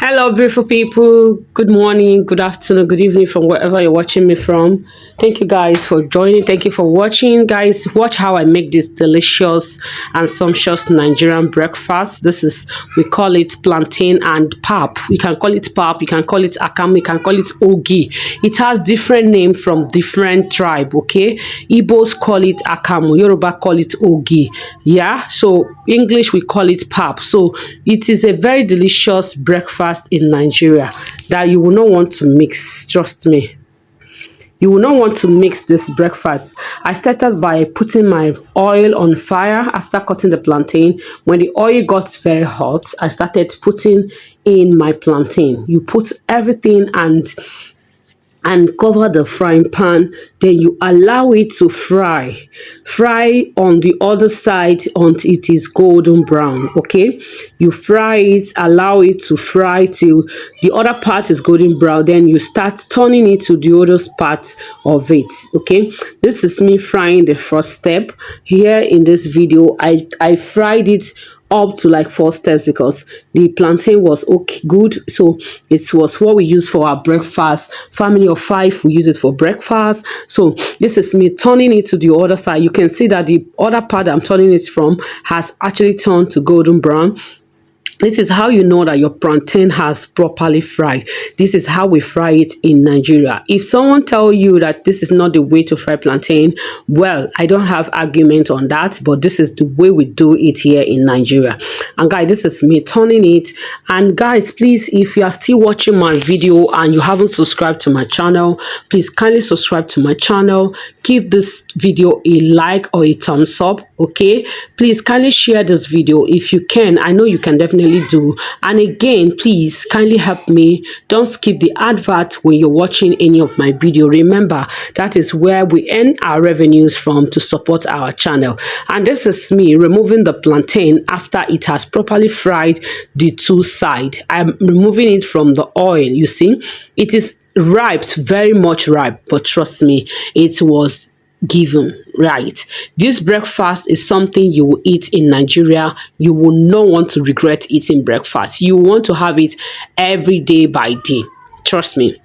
Hello, beautiful people. Good morning, good afternoon, good evening from wherever you're watching me from. Thank you guys for joining. Thank you for watching. Guys, watch how I make this delicious and sumptuous Nigerian breakfast. We call it plantain and pap. You can call it pap, you can call it Akamu, you can call it Ogi. It has different name from different tribe, okay? Igbos call it Akamu, Yoruba call it Ogi. Yeah, so English we call it pap. So it is a very delicious breakfast in Nigeria that you will not want to mix. Trust me, you will not want to mix this breakfast. I started by putting my oil on fire after cutting the plantain. When the oil got very hot, I started putting in my plantain. You put everything and cover the frying pan, then you allow it to fry on the other side until it is golden brown. Okay, you fry it, allow it to fry till the other part is golden brown, then you start turning it to the other part of it. Okay, this is me frying the first step. Here in this video I fried it up to like 4 steps because the plantain was okay good, so it was what we use for our breakfast. Family of 5, we use it for breakfast. So this is me turning it to the other side. You can see that the other part I'm turning it from has actually turned to golden brown. This is how you know that your plantain has properly fried. This is how we fry it in Nigeria. If someone tell you that this is not the way to fry plantain, well, I don't have argument on that, but this is the way we do it here in Nigeria. And guys, this is me turning it. And guys, please, if you are still watching my video and you haven't subscribed to my channel, please kindly subscribe to my channel. Give this video a like or a thumbs up. Okay, please kindly share this video if you can. I know you can definitely do. And again, please kindly help me. Don't skip the advert when you're watching any of my video. Remember, that is where we earn our revenues from to support our channel. And this is me removing the plantain after it has properly fried the two sides. I'm removing it from the oil. You see, it is ripe, very much ripe, but trust me, it was given right. This breakfast is something you will eat in Nigeria. You will not want to regret eating breakfast. You want to have it every day by day. Trust me.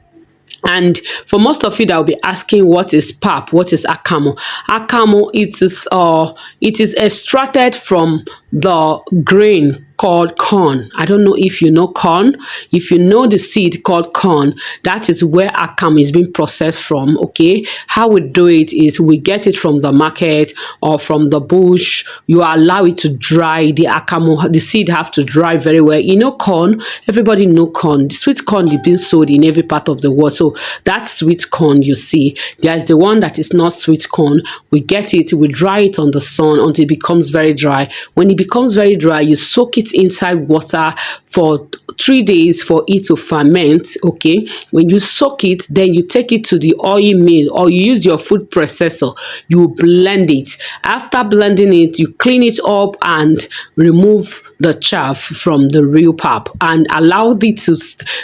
And for most of you that will be asking, what is pap, what is Akamu? Akamu, it is extracted from the grain called corn. I don't know if you know corn. If you know the seed called corn, that is where Akamu is being processed from. Okay, how we do it is we get it from the market or from the bush. You allow it to dry. The Akamu, the seed have to dry very well. You know corn, everybody know corn. The sweet corn is being sold in every part of the world. So that sweet corn you see, there's the one that is not sweet corn. We get it, we dry it on the sun until it becomes very dry. When it becomes very dry, you soak it inside water for 3 days for it to ferment. Okay, when you soak it, then you take it to the oil mill or you use your food processor. You blend it. After blending it, you clean it up and remove the chaff from the real pap and allow it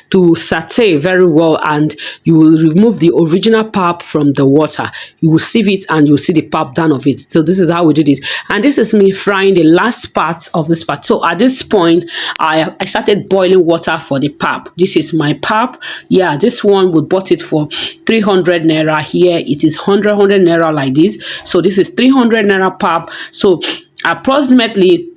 to saute very well, and you will remove the original pap from the water. You will sieve it and you'll see the pap down of it. So this is how we did it. And this is me frying the last part of this part. So at this point, I started boiling water for the pap. This is my pap. Yeah, this one we bought it for 300 naira. Here it is 100 naira like this. So this is 300 naira pap. So approximately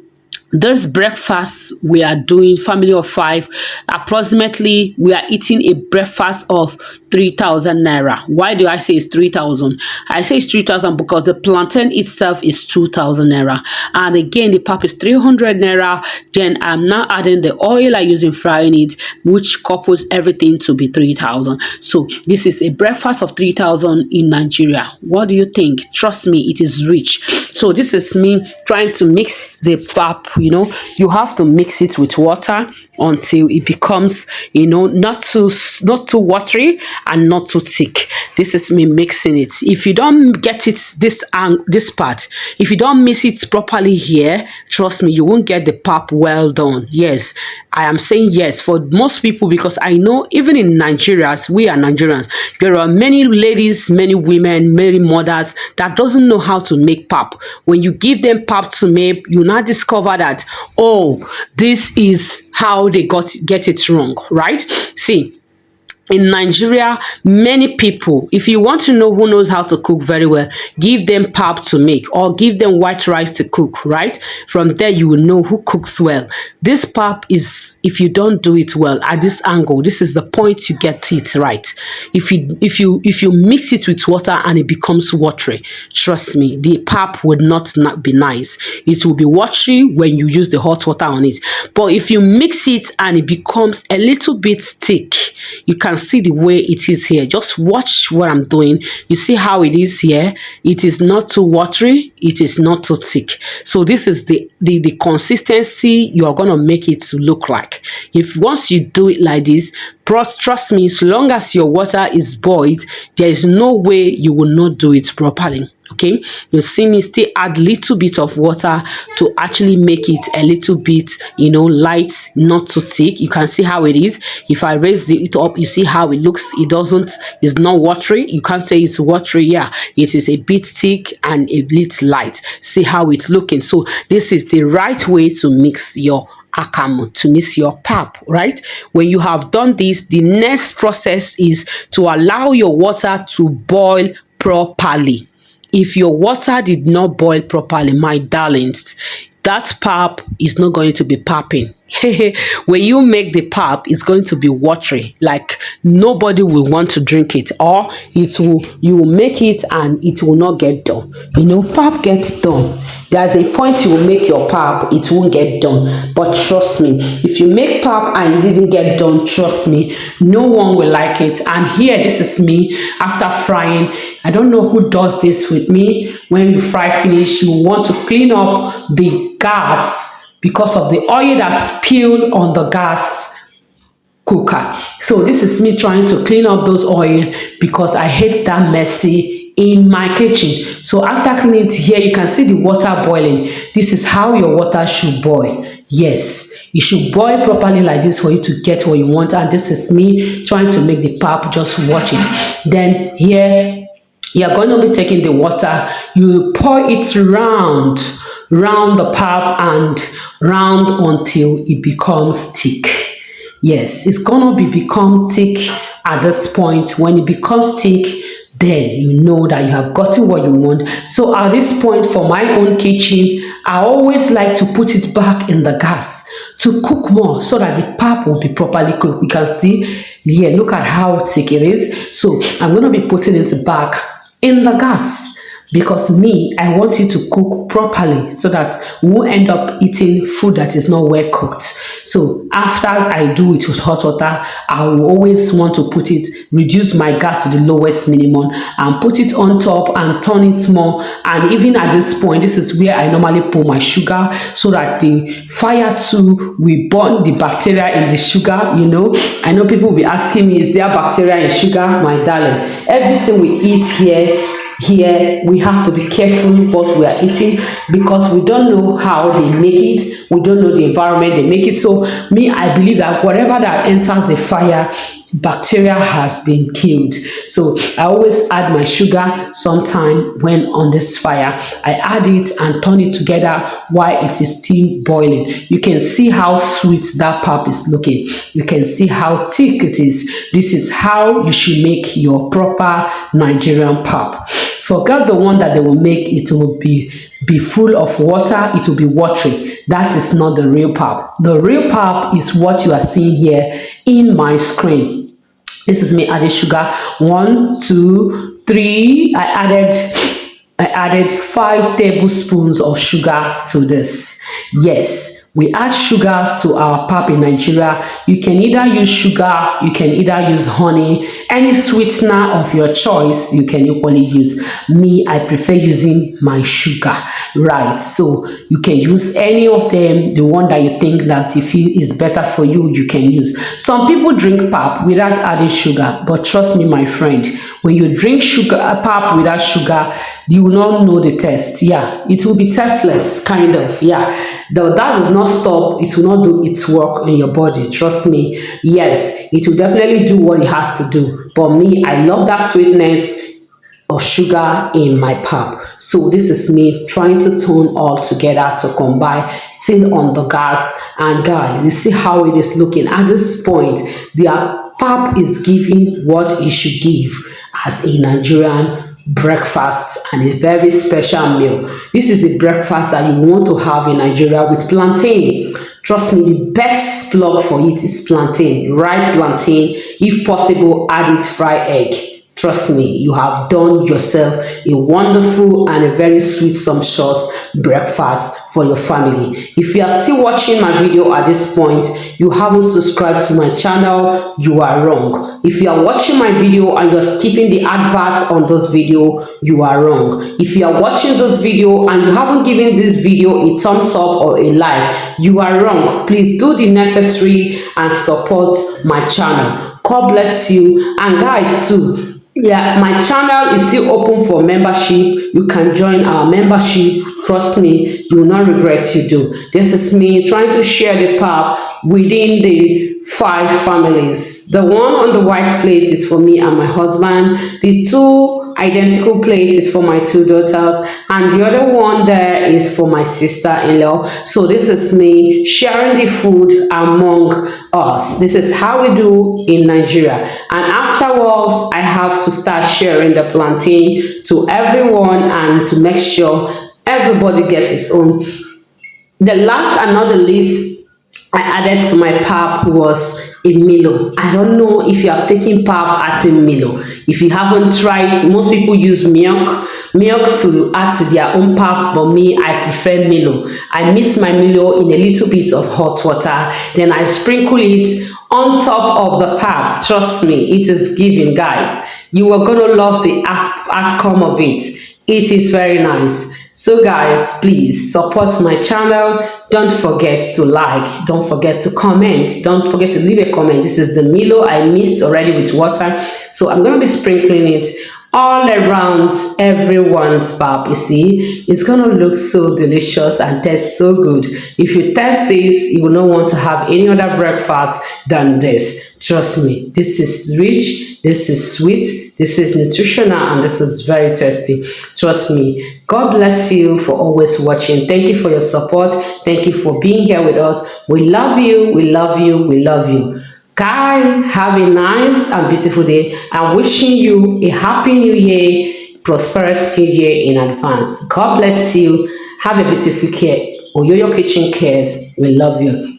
this breakfast we are doing, family of 5, approximately we are eating a breakfast of 3,000 naira. Why do I say it's 3,000? I say it's 3,000 because the plantain itself is 2,000 naira, and again the pap is 300 naira. Then I'm now adding the oil I use in frying it, which couples everything to be 3,000. So this is a breakfast of 3,000 in Nigeria. What do you think? Trust me, it is rich. So this is me trying to mix the pap. You know, you have to mix it with water until it becomes, you know, not too watery and not too thick. This is me mixing it. If you don't get it this part, if you don't mix it properly here, trust me, you won't get the pap well done. Yes, I am saying yes for most people, because I know even in Nigeria, as we are Nigerians, there are many ladies, many women, many mothers that doesn't know how to make pap. When you give them pap to make, you now discover that, oh, this is how they get it wrong, right? See, in Nigeria, many people, if you want to know who knows how to cook very well, give them pap to make or give them white rice to cook, right? From there, you will know who cooks well. This pap is, if you don't do it well at this angle, this is the point you get it right. If you mix it with water and it becomes watery, trust me, the pap would not be nice. It will be watery when you use the hot water on it. But if you mix it and it becomes a little bit thick, you can see the way it is here. Just watch what I'm doing. You see how it is here. It is not too watery. It is not too thick. So this is the consistency you are going to make it to look like. If once you do it like this, trust me, so long as your water is boiled, there is no way you will not do it properly. Okay, you see me still add little bit of water to actually make it a little bit, light, not too thick. You can see how it is. If I raise it up, you see how it looks. It's not watery. You can't say it's watery. Yeah, it is a bit thick and a bit light. See how it's looking. So this is the right way to mix your akamu, to mix your pap, right? When you have done this, the next process is to allow your water to boil properly. If your water did not boil properly, my darlings, that pap is not going to be papping. When you make the pap, it's going to be watery, like nobody will want to drink it, or you will make it and it will not get done. Pap gets done. There's a point you will make your pap, it won't get done. But trust me, if you make pap and it didn't get done, trust me, no one will like it. And here, this is me after frying. I don't know who does this with me. When you fry finish, you want to clean up the gas because of the oil that spilled on the gas cooker. So this is me trying to clean up those oil because I hate that messy in my kitchen. So after cleaning it, here you can see the water boiling. This is how your water should boil. Yes, it should boil properly like this for you to get what you want. And this is me trying to make the pap. Just watch it. Then here you're going to be taking the water, you pour it round the pap and round until it becomes thick. Yes, it's gonna become thick at this point. When it becomes thick, then you know that you have gotten what you want. So at this point, for my own kitchen, I always like to put it back in the gas to cook more so that the pap will be properly cooked. You can see here, look at how thick it is. So I'm going to be putting it back in the gas because I want it to cook properly so that we won't end up eating food that is not well cooked. So after I do it with hot water, I will always want to reduce my gas to the lowest minimum and put it on top and turn it more. And even at this point, this is where I normally put my sugar so that the fire too will burn the bacteria in the sugar. I know people will be asking me, is there bacteria in sugar? My darling, everything we eat here we have to be careful what we are eating because we don't know how they make it, we don't know the environment they make it. So I believe that whatever that enters the fire, bacteria has been killed. So I always add my sugar sometime when on this fire. I add it and turn it together while it is still boiling. You can see how sweet that pap is looking. You can see how thick it is. This is how you should make your proper Nigerian pap. Forget the one that they will make, it will be full of water, it will be watery. That is not the real pap. The real pap is what you are seeing here in my screen. This is me adding sugar. 1, 2, 3. I added 5 tablespoons of sugar to this. Yes, we add sugar to our pap in Nigeria. You can either use sugar, you can either use honey, any sweetener of your choice you can equally use. I prefer using my sugar, right? So you can use any of them, the one that you think that you feel is better for you, you can use. Some people drink pap without adding sugar, but trust me, my friend, when you drink pap without sugar, you will not know the test. Yeah, it will be tasteless, kind of. Yeah, that does not stop. It will not do its work in your body. Trust me. Yes, it will definitely do what it has to do. But me, I love that sweetness of sugar in my pap. So this is me trying to tone all together to combine, still on the gas. And guys, you see how it is looking at this point. Their pap is giving what it should give as a Nigerian breakfast and a very special meal. This is a breakfast that you want to have in Nigeria with plantain. Trust me, the best plug for it is plantain, ripe plantain. If possible, add it fried egg. Trust me, you have done yourself a wonderful and a very sweet sumptuous breakfast for your family. If you are still watching my video at this point, you haven't subscribed to my channel, you are wrong. If you are watching my video and you're skipping the advert on this video, you are wrong. If you are watching this video and you haven't given this video a thumbs up or a like, you are wrong. Please do the necessary and support my channel. God bless you. And guys too, yeah, my channel is still open for membership. You can join our membership. Trust me, you will not regret you do. This is me trying to share the pap within the 5 families. The one on the white plate is for me and my husband. The 2 identical plate is for my 2 daughters, and the other one there is for my sister-in-law. So this is me sharing the food among us. This is how we do in Nigeria, and afterwards I have to start sharing the plantain to everyone and to make sure everybody gets his own. The last and not the least I added to my pap was a Milo. I don't know if you have taken pap at a Milo. If you haven't tried, most people use milk to add to their own pap, but me, I prefer Milo. I mix my Milo in a little bit of hot water, then I sprinkle it on top of the pap. Trust me, it is giving, guys. You are gonna love the outcome of it. It is very nice. So guys, please support my channel. Don't forget to like, don't forget to comment, don't forget to leave a comment. This is the Milo I mixed already with water, so I'm going to be sprinkling it all around everyone's pap. You see, it's going to look so delicious and taste so good. If you test this, you will not want to have any other breakfast than this. Trust me, this is rich, this is sweet, this is nutritional, and this is very tasty. Trust me. God bless you for always watching. Thank you for your support. Thank you for being here with us. We love you, we love you, we love you. Guys, have a nice and beautiful day. I'm wishing you a happy new year, prosperous new year in advance. God bless you. Have a beautiful care. Oyoyo Kitchen cares. We love you.